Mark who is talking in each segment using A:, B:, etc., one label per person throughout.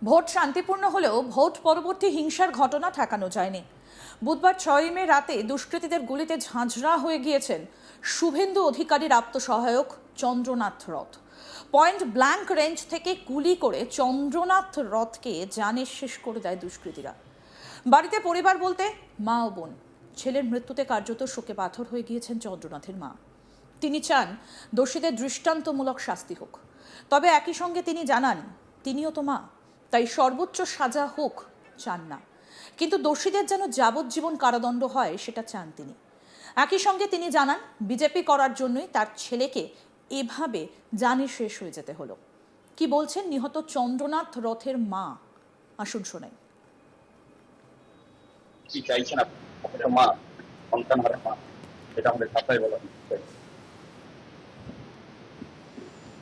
A: Vote শান্তিপূর্ণ হলেও vote পরবর্তী হিংসার ঘটনা ঠেকানো যায়নি। বুধবার 6 মে রাতে দুষ্কৃতীদের গুলিতে ঝাঁঝরা হয়ে গিয়েছেন শুভেন্দু অধিকারীর আত্মসহায়ক চন্দ্রনাথ রথ। পয়েন্ট ব্ল্যাঙ্ক রেঞ্জ থেকে গুলি করে চন্দ্রনাথ রথকে জানে শেষ করে দেয় দুষ্কৃতীরা। বাড়িতে পরিবার বলতে মা ও বোন। ছেলের মৃত্যুতে কার্যত শোকে পাথর হয়ে গিয়েছেন চন্দ্রনাথের মা। তিনি চান দোষীদের দৃষ্টান্তমূলক শাস্তি হোক, তবে একই সঙ্গে তিনি জানান তিনিও তো মা, তাই সর্বোচ্চ সাজা হোক চান না, কিন্তু দোষীদের যেন যাবজ্জীবন কারাদণ্ড হয় সেটা চান তিনি। একই সঙ্গে তিনি জানান বিজেপি করার জন্যই তার ছেলেকে এভাবে জানে শেষ হয়ে যেতে হলো। কি বলছেন নিহত চন্দ্রনাথ রথের মা, আসুন শোনাই।
B: কি চাইছেন আপনি? মা, সন্তান হারা মা, এটা আমাদের ভাষায় বলা হচ্ছে।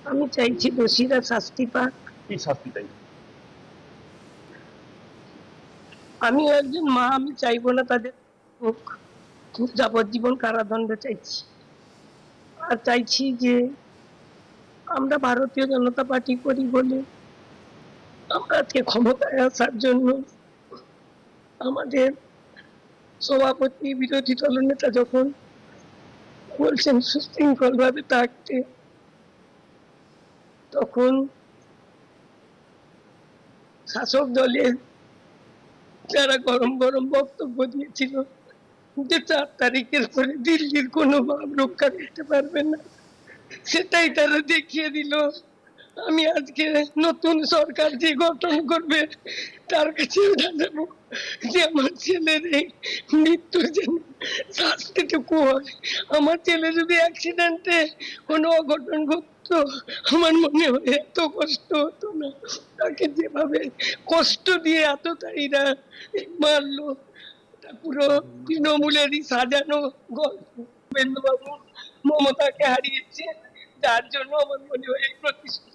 C: আমি চাইছি দোষীরা শাস্তি পাক।
B: কি শাস্তি চাই?
C: আমি একজন মা, আমি চাইবো না তাদের হোক, যাবজ্জীবন কারাদণ্ড চাইছি। আর চাইছি যে আমরা ভারতীয় জনতা পার্টি করি বলে আমরা আজকে ক্ষমতায় আসার জন্য আমাদের সভাপতি বিরোধী দলনেতা যখন বলছেন সুশৃঙ্খল ভাবে থাকতে, তখন শাসক দলের যারা গরম গরম বক্তব্য দিয়েছিল যে 4 তারিখের পরে দিল্লির কোনো ভাব রক্ষা করতে পারবে না, সেটাই তারা দেখিয়ে দিল। আমি আজকে নতুন সরকার যে গঠন করবে তার কাছে জানাবো যে আমার ছেলের এই মৃত্যুর যেন শাস্তিটুকু হয়। আমার ছেলে যদি অ্যাক্সিডেন্টে কোনো অঘটন ঘটতো, আমার মনে হয় এত কষ্ট হতো না। তাকে যেভাবে কষ্ট দিয়ে এতটাইরা মারলো, এটা পুরো তৃণমূলেরই সাজানো গল্প। বেন্দুবাবু মমতাকে হারিয়েছে, যার জন্য আমার মনে হয় এই প্রতিষ্ঠা।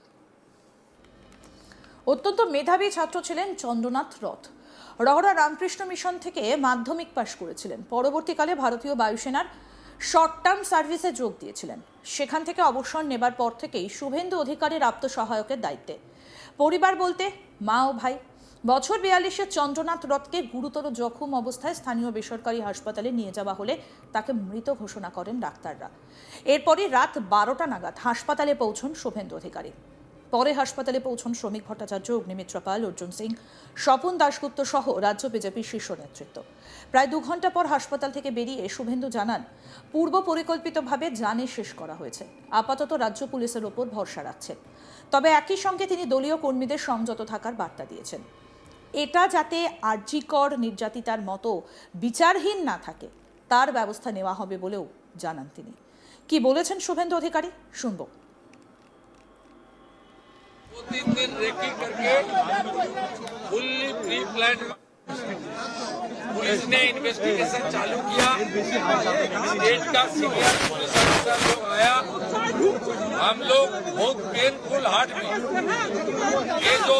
A: অত্যন্ত মেধাবী ছাত্র ছিলেন চন্দ্রনাথ রথ। রহরা রামকৃষ্ণ মিশন থেকে মাধ্যমিক পাশ করেছিলেন। পরবর্তীকালে ভারতীয় বায়ুসেনার শর্ট টার্ম সার্ভিসে যোগ দিয়েছিলেন। সেখান থেকে অবসর নেবার পর থেকেই শুভেন্দু অধিকারীর আত্মসহায়কের দায়িত্বে। পরিবার বলতে মা ও ভাই। বছর 42-এর চন্দ্রনাথ রথকে গুরুতর জখম অবস্থায় স্থানীয় বেসরকারি হাসপাতালে নিয়ে যাওয়া হলে তাকে মৃত ঘোষণা করেন ডাক্তাররা। এরপরই রাত 12টা নাগাদ হাসপাতালে পৌঁছন শুভেন্দু অধিকারী। পরে হাসপাতালে পৌঁছন শ্রমিক ভট্টাচার্য, অগ্নিমিত্রা পাল, অর্জুন সিং, স্বপন দাশগুপ্ত সহ রাজ্য বিজেপির শীর্ষ নেতৃত্ব। প্রায় 2 ঘন্টা পর হাসপাতাল থেকে বেরিয়ে শুভেন্দু জানান পূর্ব পরিকল্পিতভাবে জানে শেষ করা হয়েছে। আপাতত রাজ্য পুলিশের ওপর ভরসা রাখছেন, তবে একই সঙ্গে তিনি দলীয় কর্মীদের সংযত থাকার বার্তা দিয়েছেন। এটা যাতে আরজিকর নির্যাতিতার মতো বিচারহীন না থাকে তার ব্যবস্থা নেওয়া হবে বলেও জানান তিনি। কি বলেছেন শুভেন্দু অধিকারী, শুনবো।
D: 2-3 दिन रेकी करके फुल्ली प्री प्लान पुलिस ने इन्वेस्टिगेशन चालू किया। स्टेट का सीनियर पुलिस ऑफिसर जो आया, हम लोग बहुत पेनफुल हार्ट में ये जो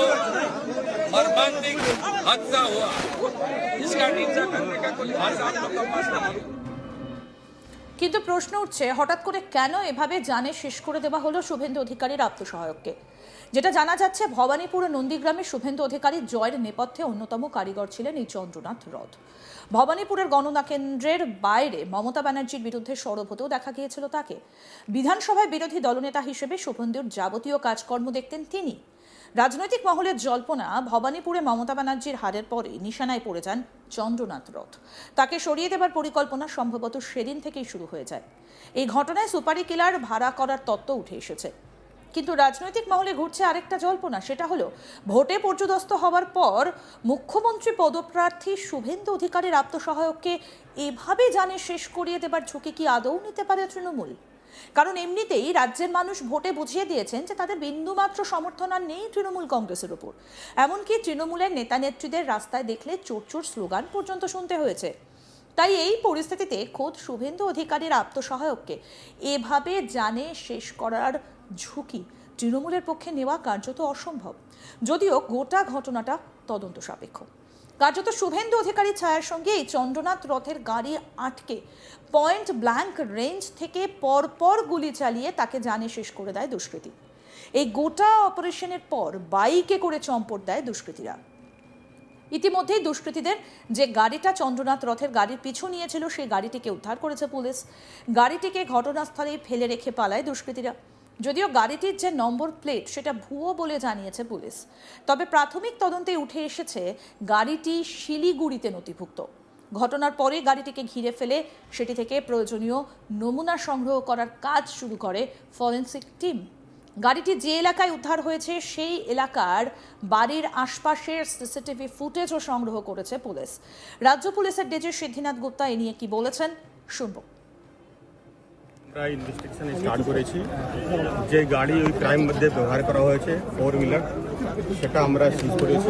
D: मर्मांतिक हादसा हुआ इसका निंदा करने का कोई भाषा आप लोग का पास नहीं।
A: কিন্তু প্রশ্ন উঠছে হঠাৎ করে কেন এভাবে জানে শেষ করে দেওয়া হলো শুভেন্দু অধিকারীর আত্মসহায়ককে। যেটা জানা যাচ্ছে, ভবানীপুর ও নন্দীগ্রামে শুভেন্দু অধিকারীর জয়ের নেপথ্যে অন্যতম কারিগর ছিলেন এই চন্দ্রনাথ রথ। ভবানীপুরের গণনা কেন্দ্রের বাইরে মমতা ব্যানার্জির বিরুদ্ধে সরব হতেও দেখা গিয়েছিল তাকে। বিধানসভায় বিরোধী দলনেতা হিসেবে শুভেন্দুর যাবতীয় কাজকর্ম দেখতেন তিনি। রাজনৈতিক মহলের জল্পনা, ভবানীপুরে মমতা ব্যানার্জির হারের পরে নিশানায় পড়ে যান চন্দ্রনাথ রথ। তাকে সরিয়ে দেবার পরিকল্পনা সম্ভবত সেদিন থেকেই শুরু হয়ে যায়। এই ঘটনায় সুপারি কিলার ভাড়া করার তত্ত্ব উঠে এসেছে। কিন্তু রাজনৈতিক মহলে ঘুরছে আরেকটা জল্পনা, সেটা হলো ভোটে পর্যুদস্ত হওয়ার পর মুখ্যমন্ত্রী পদপ্রার্থী শুভেন্দু অধিকারীর আত্মসহায়ককে এভাবে জানে শেষ করিয়ে দেবার ঝুঁকি কি আদৌ নিতে পারে তৃণমূল? কারণ এমনিতেই রাজ্যের মানুষ ভোটে বুঝিয়ে দিয়েছেন যে তাদের বিন্দুমাত্র সমর্থন আর নেই তৃণমূল কংগ্রেসের উপর। এমনকি তৃণমূলের নেতা নেত্রীদের রাস্তায় দেখলে চোর চোর স্লোগান পর্যন্ত শুনতে হয়েছে। তাই এই পরিস্থিতিতে খোদ শুভেন্দু অধিকারীর আত্মসহায়ককে এভাবে জানে শেষ করার ঝুঁকি তৃণমূলের পক্ষে নেওয়া কার্যত অসম্ভব, যদিও গোটা ঘটনাটা তদন্ত সাপেক্ষ। কার্যত শুভেন্দু অধিকারীর ছায়ার সঙ্গে এই চন্দ্রনাথ রথের গাড়ি আটকে পয়েন্ট ব্ল্যাঙ্ক রেঞ্জ থেকে পরপর গুলি চালিয়ে তাকে জানে শেষ করে দেয় দুষ্কৃতী। এই গোটা অপারেশনের পর বাইকে করে চম্পট দেয় দুষ্কৃতীরা। ইতিমধ্যেই দুষ্কৃতীদের যে গাড়িটা চন্দ্রনাথ রথের গাড়ির পিছু নিয়েছিল সেই গাড়িটিকে উদ্ধার করেছে পুলিশ। গাড়িটিকে ঘটনাস্থলেই ফেলে রেখে পালায় দুষ্কৃতীরা। যদিও গাড়িটির যে নম্বর প্লেট সেটা ভুয়ো বলে জানিয়েছে পুলিশ, তবে প্রাথমিক তদন্তে উঠে এসেছে গাড়িটি শিলিগুড়িতে নথিভুক্ত। ঘটনার পরে গাড়িটিকে ঘিরে ফেলে সেটি থেকে প্রয়োজনীয় নমুনা সংগ্রহ করার কাজ শুরু করে ফরেনসিক টিম। গাড়িটি যে এলাকায় উদ্ধার হয়েছে সেই এলাকার বাড়ির আশপাশের সিসিটিভি ফুটেজও সংগ্রহ করেছে পুলিশ। রাজ্য পুলিশের ডিজি সিদ্ধিনাথ গুপ্তা এ নিয়ে কি বলেছেন শুনব।
E: আমরা ইনভেস্টিগেশন স্টার্ট করেছি। যে গাড়ি ওই ক্রাইম মধ্যে ব্যবহার করা হয়েছে 4 হুইলার, সেটা আমরা সিজ করেছি।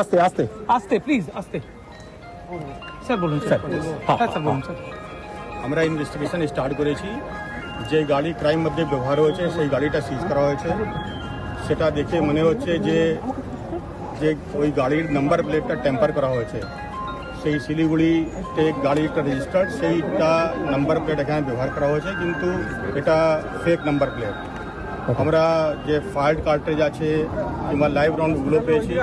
F: আস্তে আস্তে আস্তে প্লিজ আস্তে স্যার বলুন স্যার। হ্যাঁ স্যার বলুন স্যার।
E: আমরা ইনভেস্টিগেশন স্টার্ট করেছি। যে গাড়ি ক্রাইম মধ্যে ব্যবহার হয়েছে সেই গাড়িটা সিজ করা হয়েছে। সেটা দেখে মনে হচ্ছে যে যে ওই গাড়ির নাম্বার প্লেটটা টেম্পার করা হয়েছে। সেই শিলিগুড়িতে গাড়িটা রেজিস্টার্ড, সেইটা নাম্বার প্লেট এখানে ব্যবহার করা হয়েছে, কিন্তু এটা ফেক নাম্বার প্লেট। আমরা যে ফায়ার্ড কার্ট্রেজ আছে কিংবা লাইভ রাউন্ডগুলো পেয়েছি,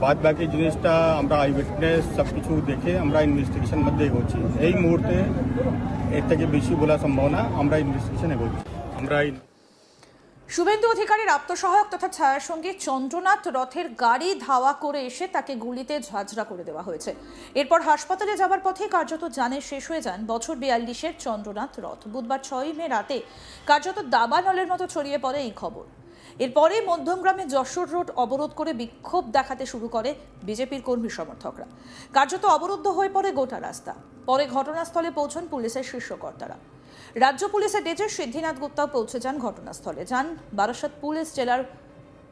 E: বাদ বাকি জিনিসটা আমরা আই উইটনেস সব কিছু দেখে আমরা ইনভেস্টিগেশন মধ্যে এগোচ্ছি। এই মুহূর্তে এর থেকে বেশি বলা সম্ভব না, আমরা ইনভেস্টিগেশন এগোচ্ছি। আমরা
A: শুভেন্দু অধিকারীর আত্মসহায়ক তথা ছায়াসঙ্গী চন্দ্রনাথ রথের গাড়ি ধাওয়া করে এসে তাকে গুলিতে ঝাঁঝরা করে দেওয়া হয়েছে। এরপর হাসপাতালে যাবার পথে কার্যত জানে শেষ হয়ে যান বছর 42-এর চন্দ্রনাথ রথ। বুধবার 6 মে রাতে কার্যত দাবানলের মতো ছড়িয়ে পড়ে এই খবর। এরপরে মধ্যমগ্রামে যশোর রোড অবরোধ করে বিক্ষোভ দেখাতে শুরু করে বিজেপির কর্মী সমর্থকরা। কার্যত অবরুদ্ধ হয়ে পড়ে গোটা রাস্তা। পরে ঘটনাস্থলে পৌঁছন পুলিশের শীর্ষকর্তারা। রাজ্য পুলিশের ডিজি সিদ্ধিনাথ গুপ্তাও পৌঁছে যান ঘটনাস্থলে। যান বারাসত পুলিশ জেলার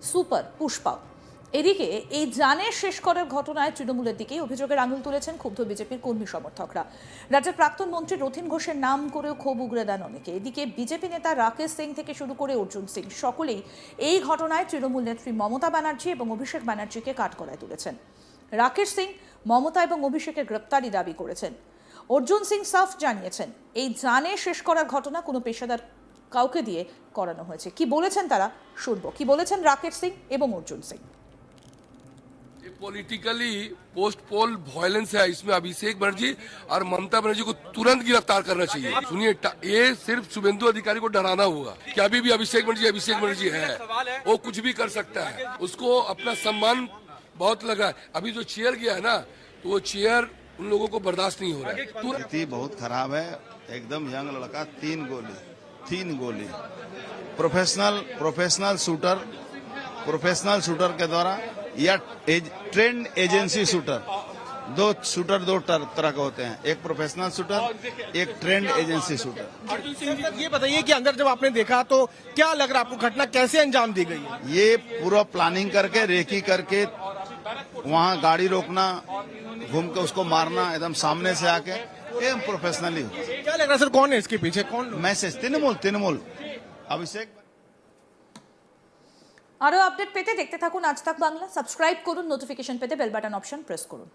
A: সুপার পুষ্পাও। এদিকে এই জানে শেষ করার ঘটনায় তৃণমূলের দিকেই অভিযোগের আঙুল তুলেছেন ক্ষুব্ধ বিজেপির কর্মী সমর্থকরা। রাজ্যের প্রাক্তন মন্ত্রী রথীন ঘোষের নাম করেও ক্ষোভ উগরে দেন অনেকে। এদিকে বিজেপি নেতা রাকেশ সিং থেকে শুরু করে অর্জুন সিং সকলেই এই ঘটনায় তৃণমূল নেত্রী মমতা ব্যানার্জি এবং অভিষেক ব্যানার্জিকে কাঠগড়ায় তুলেছেন। রাকেশ সিং মমতা এবং অভিষেকের গ্রেপ্তারি দাবি করেছেন। অর্জুন সিং সাফ জানিয়েছেন এই জানে শেষ করার ঘটনা কোনো পেশাদার কাউকে দিয়ে করানো হয়েছে। কি বলেছেন তারা শুনবো। কি বলেছেন রাকেশ সিং এবং অর্জুন সিং।
G: ये पॉलिटिकली पोस्ट पोल वायलेंस है। इसमें अभिषेक बनर्जी और ममता बनर्जी को तुरंत गिरफ्तार करना चाहिए। सुनिए, ये सिर्फ शुभेंदु अधिकारी को डराना होगा कि अभी भी अभिषेक बनर्जी है, वो कुछ भी कर सकता है। उसको अपना सम्मान बहुत लगा है। अभी जो चेयर गया है ना, तो वो चेयर उन लोगों को बर्दाश्त नहीं हो रहा है।
H: स्थिति बहुत खराब है। एकदम यंग लड़का, 3 गोली प्रोफेशनल शूटर के द्वारा या ट्रेंड एजेंसी शूटर, दो तरह के होते हैं, एक प्रोफेशनल शूटर, एक trained agency shooter.
F: Arjun Singh ji, ये बताइए कि अंदर जब आपने देखा तो क्या लग रहा आपको, घटना कैसे अंजाम दी गई है?
H: ये पूरा प्लानिंग करके, रेकी करके वहाँ गाड़ी रोकना, घूम के उसको मारना एकदम सामने से आके, एकदम प्रोफेशनली।
F: क्या लग रहा है सर, कौन है इसके पीछे, कौन?
H: मैसेज तृणमूल अभिषेक।
A: আরও আপডেট পেতে দেখতে থাকুন আজ তাক বাংলা। সাবস্ক্রাইব করুন, নোটিফিকেশন পেতে বেল বাটন অপশন প্রেস করুন।